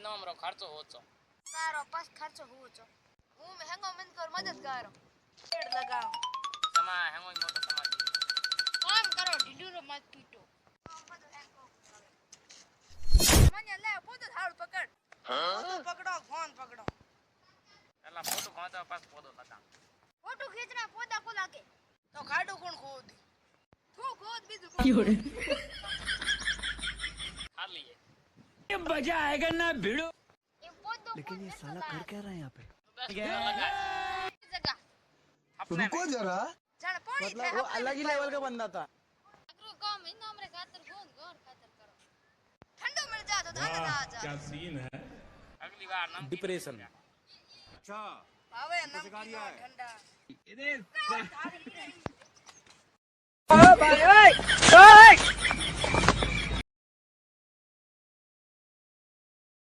મહિનો અમારો ખર્ચો ઓછો તારો પાસ ખર્ચો ઊંચો હું હેંગો મન કર મદદ કરો પેડ લગાવ તમા હેંગો મોટો સમાજ કામ કરો ઢીડુરો મત પીટો મને લે પોતો થાળ પકડ પોતો પકડો ફોન પકડો એલા ફોટો ખાતા પાસ પોદો લગા ફોટો ખીચના પોતા કો લાગે તો ખાડો કોણ ખોદી તું ખોદ બીજું ખાલી ये मजा आएगा ना भिड़ो। એ પોતો लेकिन ये साला कर क्या रहा है यहाँ पे? જગા रुको जरा જાણ પાણી मतलब वो अलग ही लेवल का बंदा था। અગરો કામ ઇનો हमरे ખાતર ગોન ગોર ખાતર કરો ઠંડો મિલ જા તો દાદા ના જા क्या सीन है। અગલી વાર નામ डिप्रेशन अच्छा હવે નમકીન ઠંડા